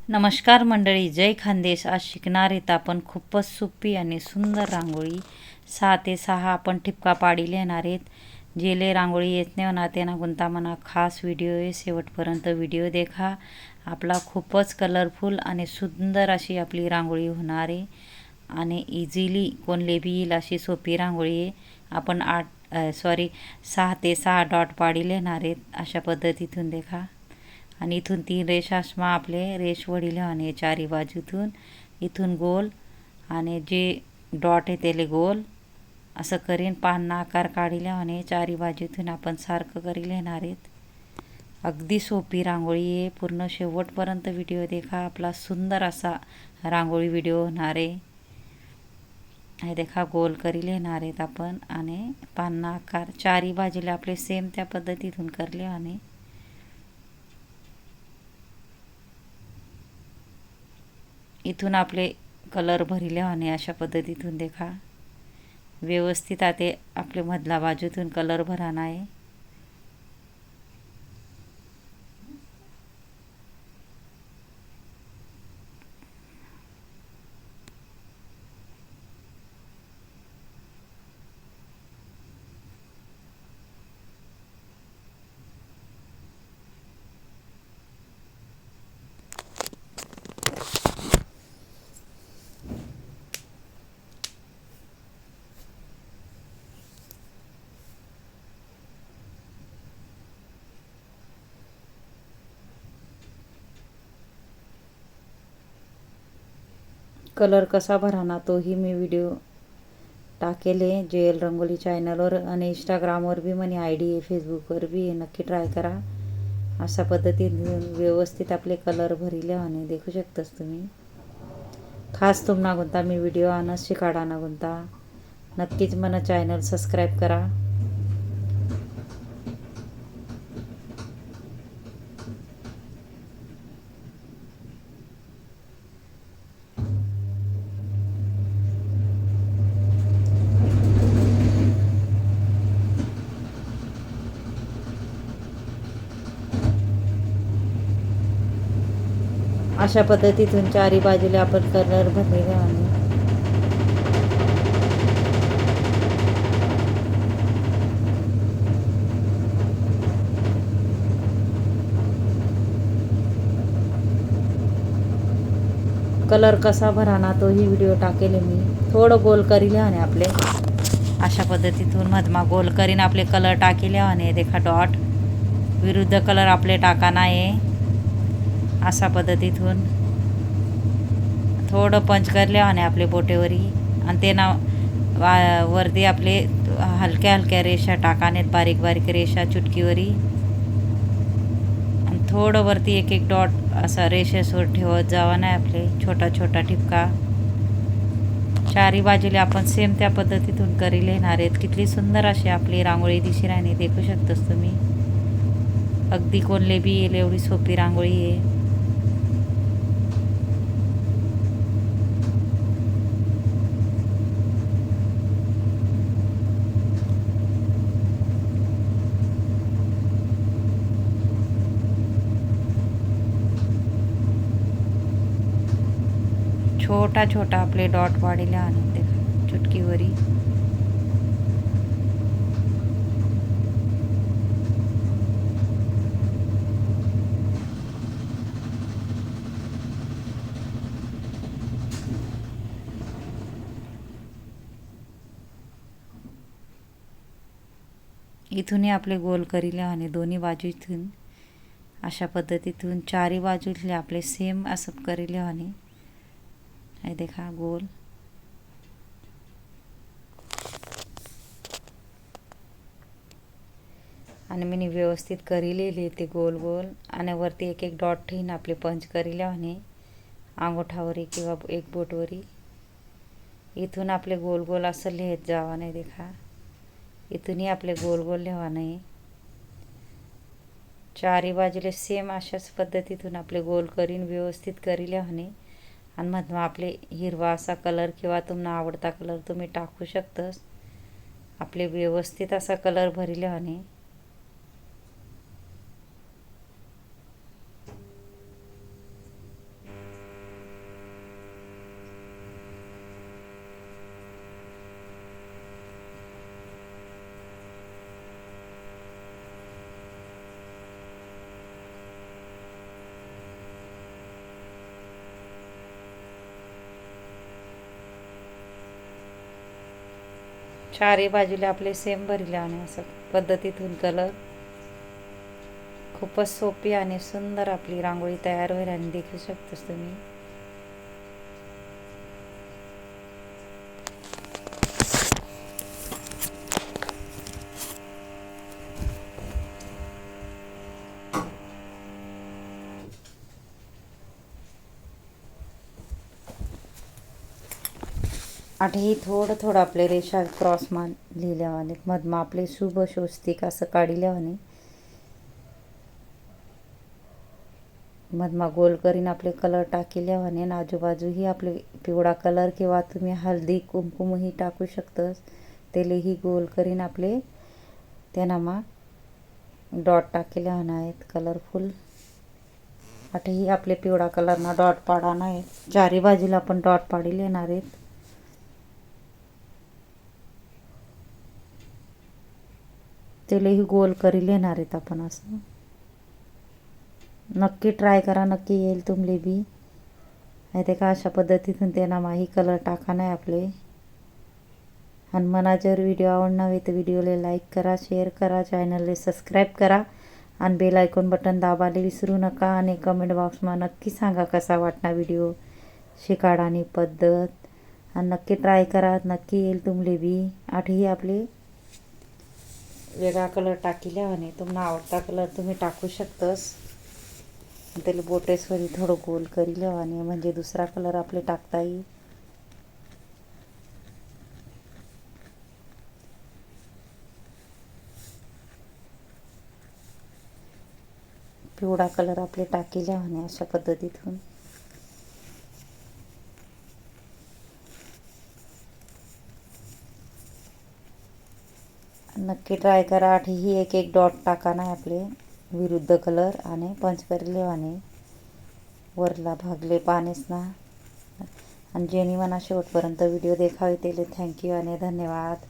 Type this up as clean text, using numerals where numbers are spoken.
नमस्कार मंडळी, जय खानदेश. आज शिकणार आहेत आपण खूपच सोपी आणि सुंदर रांगोळी. 6 ते 6 आपण ठिपका पाडी लिहिणार आहेत. जेले रांगोळी येत नाही म्हणा ते ना गुंता म्हणा, खास व्हिडिओ आहे, शेवटपर्यंत व्हिडिओ देखा. आपला खूपच कलरफुल आणि सुंदर अशी आपली रांगोळी होणार आहे आणि इझिली कोणले बी येईल अशी सोपी रांगोळी आहे. आपण 6 ते 6 डॉट पाडी लिहिणार आहेत अशा पद्धतीतून देखा. आणि इथून 3 रेषा असमा आपले रेष वडील आणि चारी बाजूतून इथून गोल आणि जे डॉट आहे त्याले गोल असं करीन पान आकार काढिले आणि चारी बाजूतून आपण सारखं करी लिहिणार आहेत. अगदी सोपी रांगोळी आहे. पूर्ण शेवटपर्यंत व्हिडिओ देखा. आपला सुंदर असा रांगोळी व्हिडिओ होणार आहे. हे देखा गोल करी लिहिणार आहेत आपण आणि पान आकार चारी बाजूला आपले सेम त्या पद्धतीतून करले आणि इथून आपले कलर भरिले आणि अशा पद्धतीतून देखा व्यवस्थित आते आपले मधला बाजूतून कलर भराना आहे. कलर कसा भराना तोही मी व्हिडिओ टाकेले जेल रंगोली चॅनलवर आणि इंस्टाग्रामवर बी म्हणे ID आहे, फेसबुकवर बी. नक्की ट्राय करा. अशा पद्धतीने व्यवस्थित आपले कलर भरिले आणि देखू शकतास तुम्ही. खास तुम्हाला गुंता मी व्हिडिओ आणस शिकाडा ना गुंता नक्कीच मला चॅनल सबस्क्राईब करा. अशा पद्धतीतून चारी बाजूला आपण कलर भरलेले आणि कलर कसा भराना तोही व्हिडिओ टाकेले मी. थोडं गोल करीले आणि आपले अशा पद्धतीतून मधमा गोल करीन आपले कलर टाकेले आणि देखा डॉट विरुद्ध कलर आपले टाकाना आहे. अशा पद्धतीतून थोडं पंच करले आणि आपले बोटेवरी आणि ते ना वरती आपले हलक्या हलक्या रेषा टाकानेत, बारीक बारीक रेषा चुटकीवरी आणि थोडं वरती एक एक डॉट असा रेषेसोर ठेवत जावा नाही आपले छोटा छोटा ठिपका. चारी बाजूला आपण सेम त्या पद्धतीतून करी लिहिणार आहेत. किती सुंदर अशी आपली रांगोळी दिशी राहणे देखू शकतोस तुम्ही. अगदी कोणले बी येईल एवढी सोपी रांगोळी आहे. छोटा छोटा आपले डॉट वाढीला आणून देखा चुटकीवरी. इथूनही आपले गोल करीले आणि दोन्ही बाजूतून अशा पद्धतीतून चारी बाजूतले आपले सेम असं करीले आणि हे देखा गोल आणि मी व्यवस्थित करीलेले ते गोल गोल आणि वरती एक एक डॉट ठेवून आपले पंच करीले आणि अंगोठावरी किंवा एक बोटवरी इथून आपले गोल गोल असं लिहित जावा नाही देखा. इथूनही आपले गोल गोल लिहावा नाही. चारी बाजूले सेम अशाच पद्धतीतून आपले गोल करीन व्यवस्थित करीले आणि मधमा आपले हिरवा असा कलर किंवा तुम्हाला आवडता कलर तुम्ही टाकू शकतास. आपले व्यवस्थित असा कलर भरिले आणि चारी बाजूला आपले सेम भरले आणि असं पद्धतीतून कलर. खूपच सोपी आणि सुंदर आपली रांगोळी तयार होईल आणि देखू शकतोस तुम्ही. आठही थोडं थोडं आपले रेषा क्रॉस मान लिहिल्यावाने मधमा आपले शुभ स्वस्तिक असं काढल्यावाने मधमा गोल करीन आपले कलर टाकिल्यावाने आणि आजूबाजूही आपले पिवळा कलर किंवा तुम्ही हळदी कुंकुमही टाकू शकतस. तेलेही गोल करीन आपले त्यानामा डॉट टाकल्यावाने आहेत कलरफुल. आठही आपले पिवळा कलरना डॉट पाडाना आहेत. चारी बाजूला आपण डॉट पाडी लेणार आहेत. तेलेही गोल करी लेणार आहेत आपण असं. नक्की ट्राय करा, नक्की येईल तुमले बी. ते का अशा पद्धतीतून त्यांना माही कलर टाका नाही आपले. आणि मला जर व्हिडिओ आवडणार तर व्हिडिओला लाईक करा, शेअर करा, चॅनलला सबस्क्राईब करा आणि बेल आयकॉन बटन दाबायला विसरू नका. आणि कमेंट बॉक्समध्ये नक्की सांगा कसा वाटला व्हिडिओ, शिकाडानी पद्धत. आणि नक्की ट्राय करा, नक्की येईल तुमले बी. आठही आपले वेगळा कलर टाकिल्यावाने तुम्हाला आवडता कलर तुम्ही टाकू शकतस. त्याला बोटेसवरी थोडं गोल करी लेवाने म्हणजे दुसरा कलर आपले टाकता येईल. पिवळा कलर आपले टाकिल्यावाने अशा पद्धतीतून. नक्की ट्राय करा. आठही एक एक डॉट टाका नाही आपले विरुद्ध कलर आणि पंच करलेवाने वरला भागले पानेस ना. आणि जेनी मना शेवटपर्यंत व्हिडिओ देखावे त्याला थँक्यू आणि धन्यवाद.